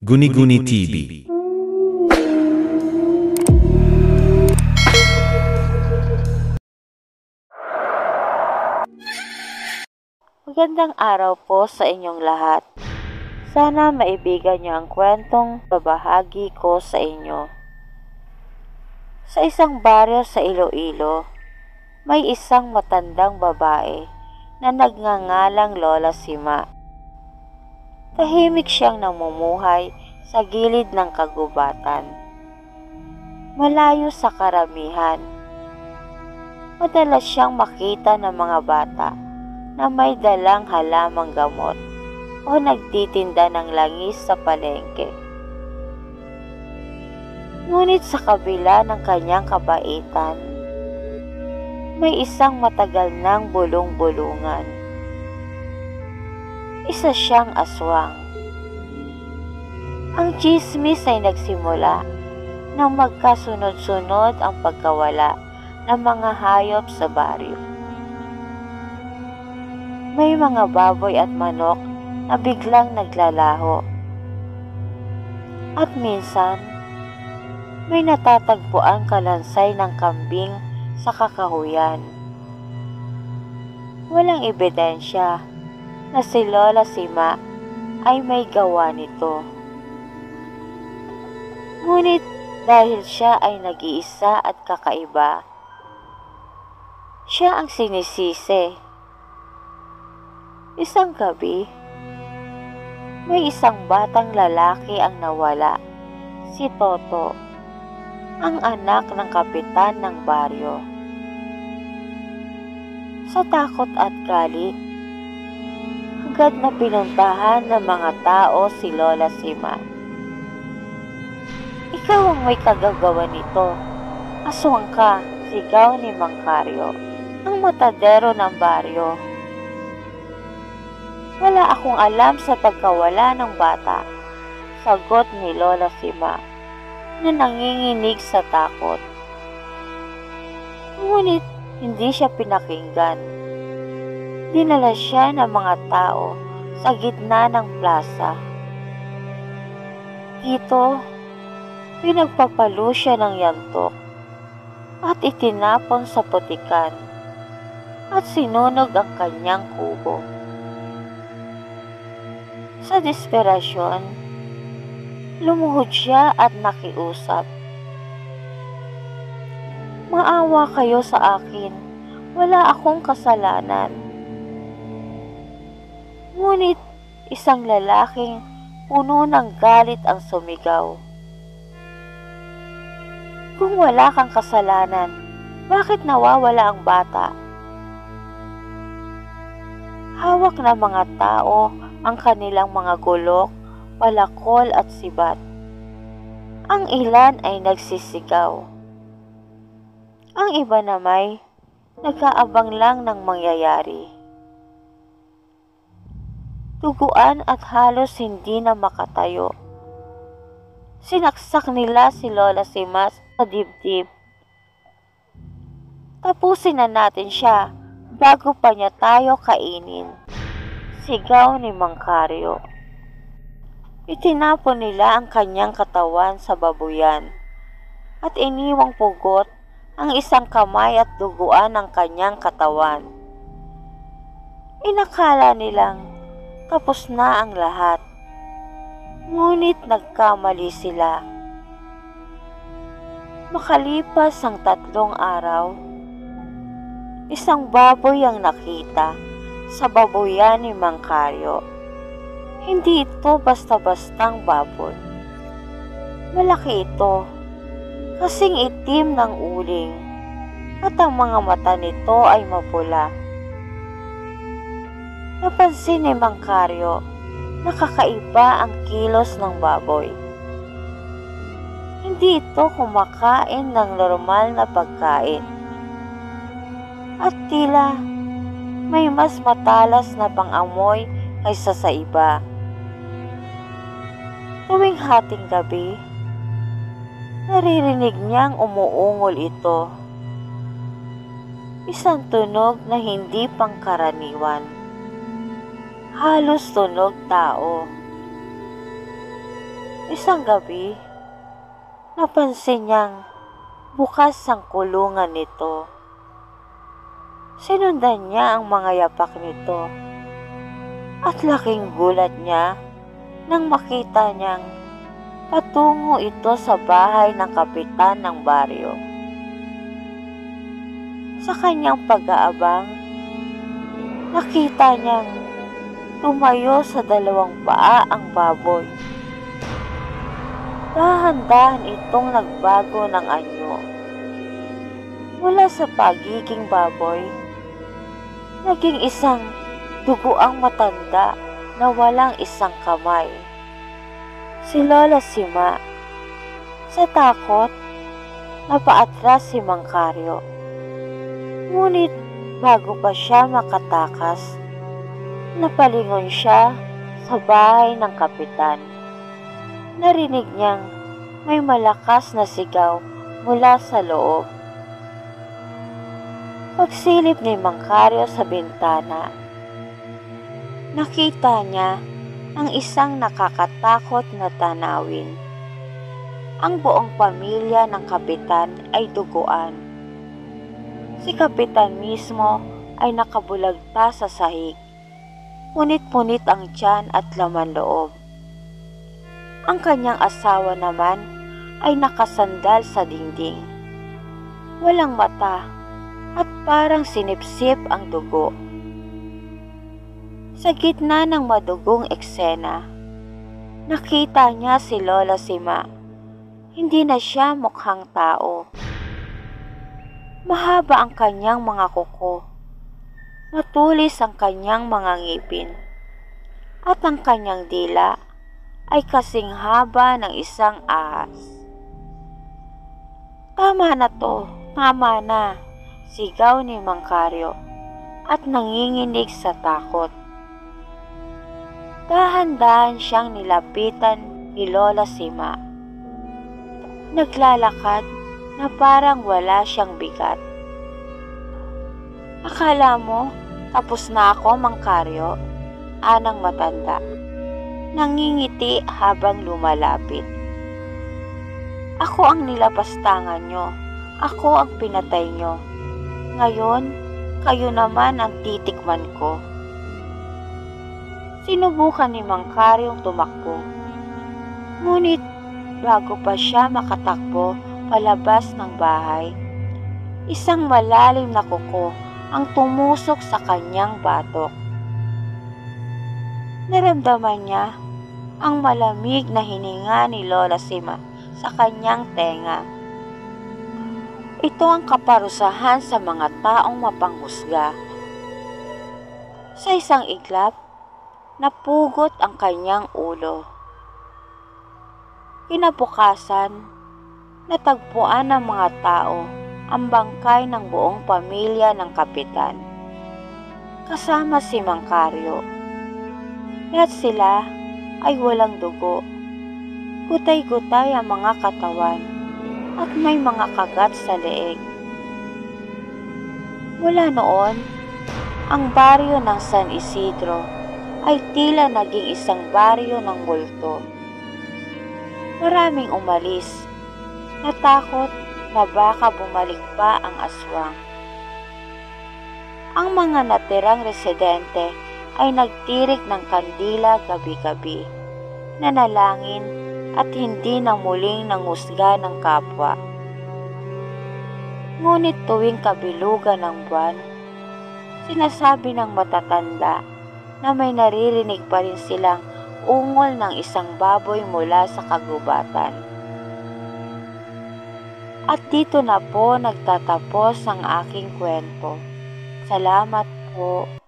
Guni-Guni TV. Magandang araw po sa inyong lahat. Sana maibigan niyo ang kwentong babahagi ko sa inyo. Sa isang baryo sa Iloilo, may isang matandang babae na nagngangalang Lola Sima. Tahimik siyang namumuhay sa gilid ng kagubatan, malayo sa karamihan. Madalas siyang makita ng mga bata na may dalang halamang gamot o nagtitinda ng langis sa palengke. Ngunit sa kabila ng kanyang kabaitan, may isang matagal ng bulong-bulungan. Isa siyang aswang. Ang tsismis ay nagsimula nang magkasunod-sunod ang pagkawala ng mga hayop sa baryo. May mga baboy at manok na biglang naglalaho. At minsan, may natatagpuan kalansay ng kambing sa kakahuyan. Walang ebidensya na si Lola Sima ay may gawa nito. Ngunit dahil siya ay nag-iisa at kakaiba, siya ang sinisisi. Isang gabi, may isang batang lalaki ang nawala, si Toto, ang anak ng kapitan ng baryo. Sa takot at galit, agad na pinuntahan ng mga tao si Lola Sima. "Ikaw ang may kagagawa nito. Aswang ka," sigaw ni Mang Karyo, ang matadero ng baryo. "Wala akong alam sa pagkawala ng bata," sagot ni Lola Sima na nanginginig sa takot. Ngunit hindi siya pinakinggan. Dinala siya ng mga tao sa gitna ng plaza. Dito, pinagpapalo siya ng yantok at itinapon sa putikan at sinunog ang kanyang kubo. Sa desperasyon, lumuhod siya at nakiusap. "Maawa kayo sa akin, wala akong kasalanan." Ngunit isang lalaking puno ng galit ang sumigaw. "Kung wala kang kasalanan, bakit nawawala ang bata?" Hawak ng mga tao ang kanilang mga gulok, palakol at sibat. Ang ilan ay nagsisigaw. Ang iba namay nag-aabang lang ng mangyayari. Duguan at halos hindi na makatayo. Sinaksak nila si Lola Sima sa dibdib. "Tapusin na natin siya bago pa niya tayo kainin," sigaw ni Mang Karyo. Itinapon nila ang kanyang katawan sa babuyan at iniwang pugot ang isang kamay at duguan ng kanyang katawan. Inakala nilang tapos na ang lahat. Ngunit nagkamali sila. Makalipas ang 3 araw, isang baboy ang nakita sa babuyan ni Mang Karyo. Hindi ito basta-bastang baboy. Malaki ito, kasing itim ng uling, at ang mga mata nito ay mapula. Napansin ni Mang Karyo na kakaiba ang kilos ng baboy. Hindi ito kumakain ng normal na pagkain. At tila may mas matalas na pang-amoy kaysa sa iba. Tuwing hating gabi, naririnig niyang umuungol ito. Isang tunog na hindi pangkaraniwan. Halos tunog tao. Isang gabi, napansin niyang bukas ang kulungan nito. Sinundan niya ang mga yapak nito at laking gulat niya nang makita niyang patungo ito sa bahay ng kapitan ng baryo. Sa kanyang pag-aabang, nakita niyang tumayo sa dalawang paa ang baboy. Dahan-dahan itong nagbago ng anyo. Mula sa pagiging baboy, naging isang duguang matanda na walang isang kamay. Si Lola Sima. Sa takot, napaatras si Mang Karyo. Ngunit bago pa siya makatakas, napalingon siya sa bahay ng kapitan. Narinig niyang may malakas na sigaw mula sa loob. Pagsilip ni Mang Karyo sa bintana, nakita niya ang isang nakakatakot na tanawin. Ang buong pamilya ng kapitan ay duguan. Si kapitan mismo ay nakabulagta sa sahig. Punit-punit ang tiyan at laman loob. Ang kanyang asawa naman ay nakasandal sa dingding. Walang mata at parang sinipsip ang dugo. Sa gitna ng madugong eksena, nakita niya si Lola Sima. Hindi na siya mukhang tao. Mahaba ang kanyang mga kuko. Matulis ang kanyang mga ngipin. At ang kanyang dila ay kasing haba ng isang ahas. Tama na to, tama na, sigaw ni Mang Karyo at nanginginig sa takot. Dahan-dahan siyang nilapitan ni Lola Sima. Naglalakad na parang wala siyang bigat. Akala mo, tapos na ako, Mang Karyo? Anang matanda. Nangingiti habang lumalapit. Ako ang nilapastangan nyo. Ako ang pinatay nyo. Ngayon, kayo naman ang titikman ko. Sinubukan ni Mang Karyong tumakbo. Ngunit bago pa siya makatakbo palabas ng bahay, isang malalim na kuko ang tumusok sa kanyang batok. Naramdaman niya ang malamig na hininga ni Lola Sima sa kanyang tenga. Ito ang kaparusahan sa mga taong mapanghusga. Sa isang iglap, napugot ang kanyang ulo. Kinabukasan, natagpuan ng mga tao ang bangkay ng buong pamilya ng kapitan. Kasama si Mang Karyo. Lahat sila ay walang dugo. Gutay-gutay ang mga katawan at may mga kagat sa leeg. Mula noon, ang baryo ng San Isidro ay tila naging isang baryo ng multo. Maraming umalis, natakot na baka bumalik pa ang aswang. Ang mga natirang residente ay nagtirik ng kandila gabi-gabi, nanalangin at hindi na muling nangusga ng kapwa. Ngunit tuwing kabilugan ng buwan, sinasabi ng matatanda na may naririnig pa rin silang ungol ng isang baboy mula sa kagubatan. At dito na po nagtatapos ang aking kwento. Salamat po.